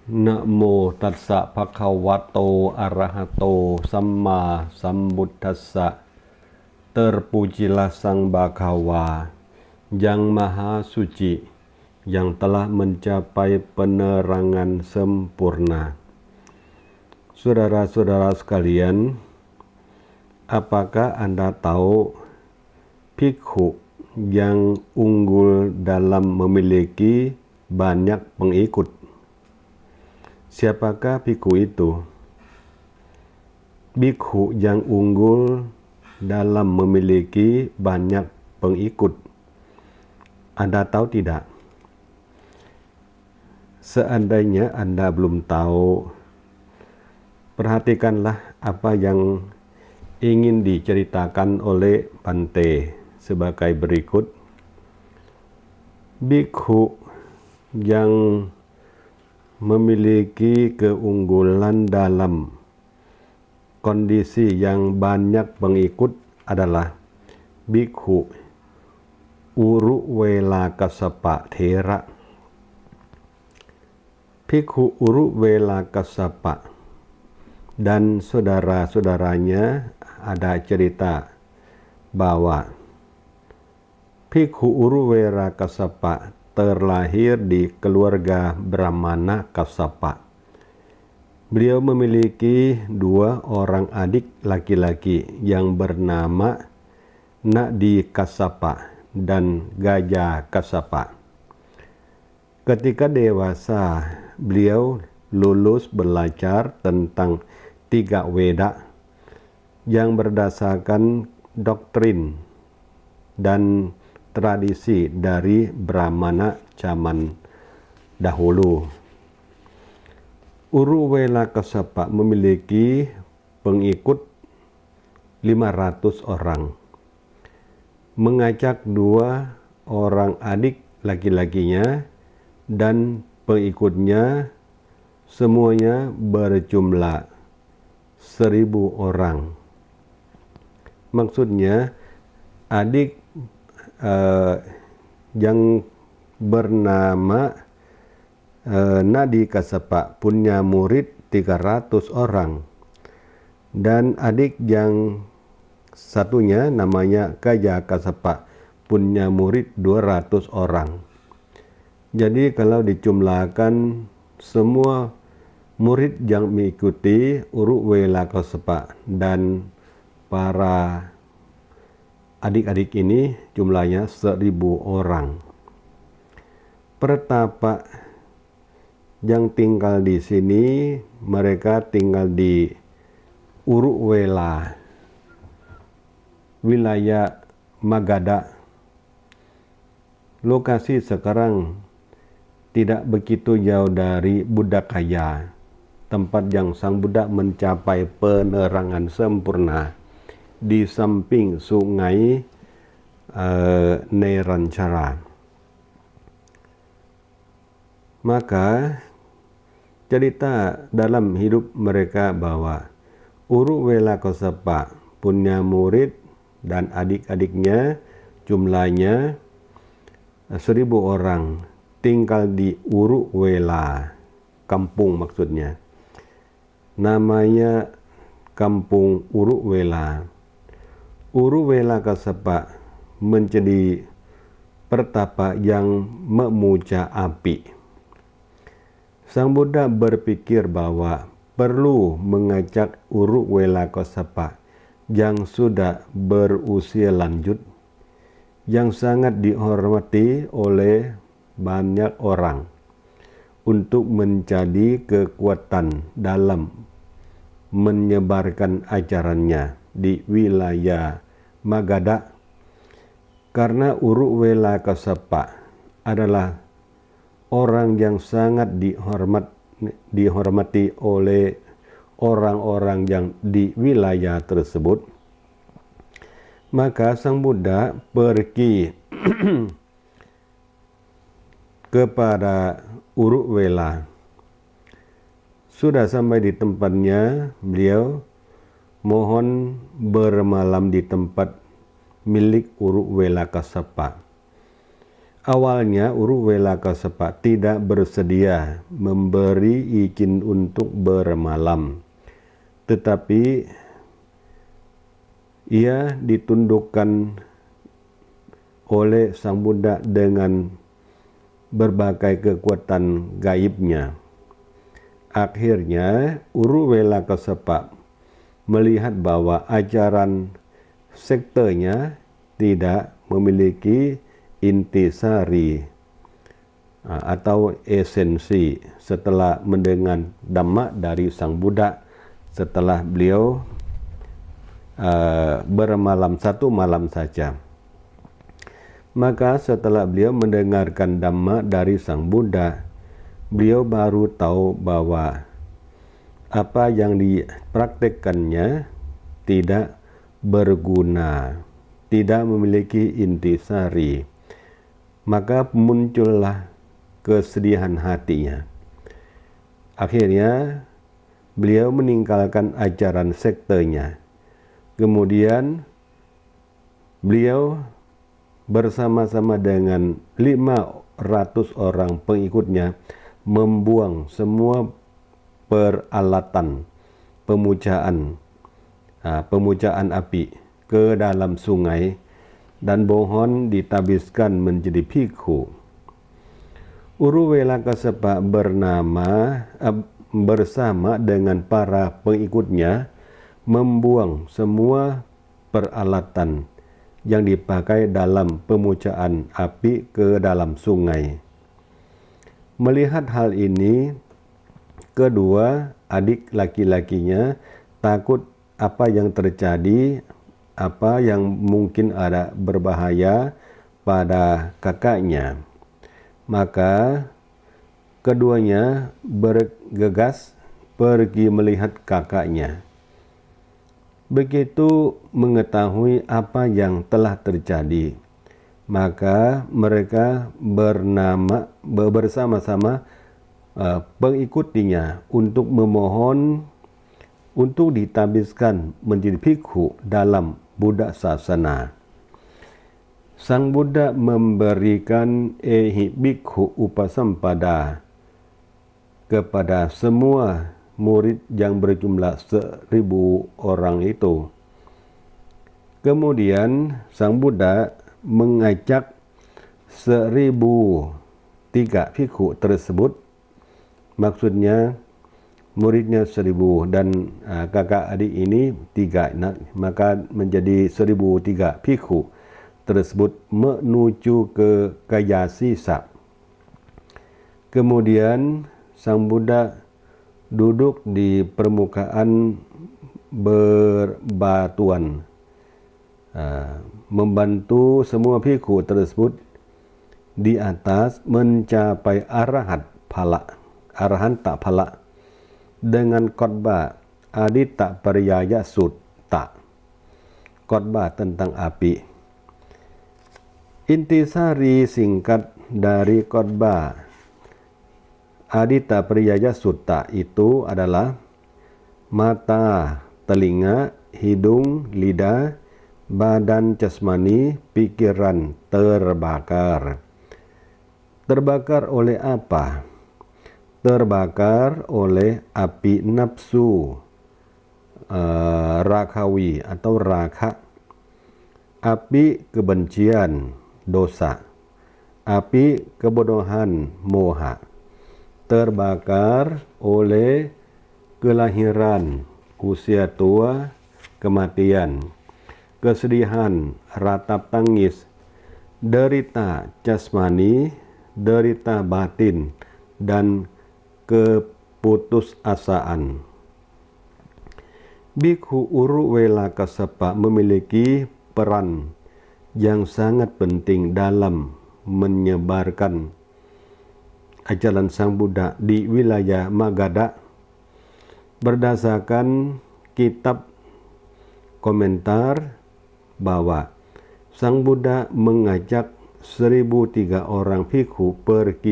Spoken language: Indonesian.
Namo tassa bhagavato arahato samma sambuddhassa. Terpujilah Sang Bhagawa yang Maha Suci, yang telah mencapai penerangan sempurna. Saudara-saudara sekalian, apakah Anda tahu bhikkhu yang unggul dalam memiliki banyak pengikut? Siapakah bhikkhu itu? Bhikkhu yang unggul dalam memiliki banyak pengikut. Anda tahu tidak? Seandainya Anda belum tahu, perhatikanlah apa yang ingin diceritakan oleh Bante sebagai berikut. Bhikkhu yang memiliki keunggulan dalam kondisi yang banyak pengikut adalah Bhikkhu Uruwela Kassapa Thera. Bhikkhu Uruwela Kassapa dan saudara-saudaranya ada cerita bahwa Bhikkhu Uruwela Kassapa terlahir di keluarga Brahmana Kassapa. Beliau memiliki dua orang adik laki-laki yang bernama Nadi Kassapa dan Gaya Kassapa. Ketika dewasa, beliau lulus belajar tentang 3 Weda yang berdasarkan doktrin dan tradisi dari Brahmana zaman dahulu. Uruwela Kassapa memiliki pengikut 500 orang. Mengajak 2 orang adik laki-lakinya dan pengikutnya semuanya berjumlah 1000 orang. Maksudnya adik yang bernama Nadi Kassapa punya murid 300 orang, dan adik yang satunya namanya Gaya Kassapa punya murid 200 orang. Jadi kalau dijumlahkan semua murid yang mengikuti Uruwela Kassapa dan para adik-adik ini jumlahnya 1000 orang. Pertapa yang tinggal di sini, mereka tinggal di Uruwela, wilayah Magadha. Lokasi sekarang tidak begitu jauh dari Buddhakaya, tempat yang Sang Buddha mencapai penerangan sempurna di samping sungai Nerancana. Maka cerita dalam hidup mereka bahwa Uruwela Kassapa punya murid dan adik-adiknya jumlahnya 1000 orang, tinggal di Uruwela, kampung maksudnya. Namanya Kampung Uruwela. Uruwela Kassapa menjadi pertapa yang memuja api. Sang Buddha berpikir bahwa perlu mengajak Uruwela Kassapa yang sudah berusia lanjut, yang sangat dihormati oleh banyak orang, untuk menjadi kekuatan dalam menyebarkan ajarannya di wilayah Magadha, karena Uruwela Kassapa adalah orang yang sangat dihormati oleh orang-orang yang di wilayah tersebut. Maka Sang Buddha pergi kepada Uruwela. Sudah sampai di tempatnya, beliau mohon bermalam di tempat milik Uruwela Kassapa. Awalnya Uruwela Kassapa tidak bersedia memberi izin untuk bermalam, tetapi ia ditundukkan oleh Sang Buddha dengan berbagai kekuatan gaibnya. Akhirnya Uruwela Kassapa melihat bahwa ajaran sektenya tidak memiliki intisari atau esensi setelah mendengar Dhamma dari Sang Buddha setelah beliau bermalam 1 malam saja. Maka setelah beliau mendengarkan Dhamma dari Sang Buddha, beliau baru tahu bahwa apa yang dipraktekkannya tidak berguna, tidak memiliki intisari. Maka muncullah kesedihan hatinya. Akhirnya beliau meninggalkan ajaran sektenya. Kemudian beliau bersama-sama dengan 500 orang pengikutnya membuang semua peralatan pemujaan api ke dalam sungai dan pohon ditabiskan menjadi bhikkhu. Uruwela Kassapa bersama dengan para pengikutnya membuang semua peralatan yang dipakai dalam pemujaan api ke dalam sungai. Melihat hal ini, kedua adik laki-lakinya takut apa yang terjadi, apa yang mungkin ada berbahaya pada kakaknya. Maka keduanya bergegas pergi melihat kakaknya. Begitu mengetahui apa yang telah terjadi, maka mereka bersama-sama pengikutinya untuk memohon untuk ditabiskan menjadi bhikkhu dalam Buddha Sasana. Sang Buddha memberikan bhikkhu upasampada kepada semua murid yang berjumlah 1000 orang itu. Kemudian Sang Buddha mengajak 1003 bhikkhu tersebut, maksudnya muridnya 1000 dan kakak adik ini 3, maka menjadi 1003 bhikkhu tersebut menuju ke Kayasisa. Kemudian Sang Buddha duduk di permukaan berbatuan, membantu semua bhikkhu tersebut di atas mencapai arahanta phala dengan khotbah Aditta Pariyaya Sutta, khotbah tentang api. Intisari singkat dari khotbah Aditta Pariyaya Sutta itu adalah mata, telinga, hidung, lidah, badan jasmani, pikiran terbakar. Terbakar oleh apa? Terbakar oleh api nafsu rakawi atau raka, api kebencian, dosa, api kebodohan, moha. Terbakar oleh kelahiran, usia tua, kematian, kesedihan, ratap tangis, derita jasmani, derita batin, dan keputusasaan. Bhikkhu Uruwela Kassapa memiliki peran yang sangat penting dalam menyebarkan ajaran Sang Buddha di wilayah Magadha. Berdasarkan kitab komentar bahwa Sang Buddha mengajak 1003 orang bhikkhu pergi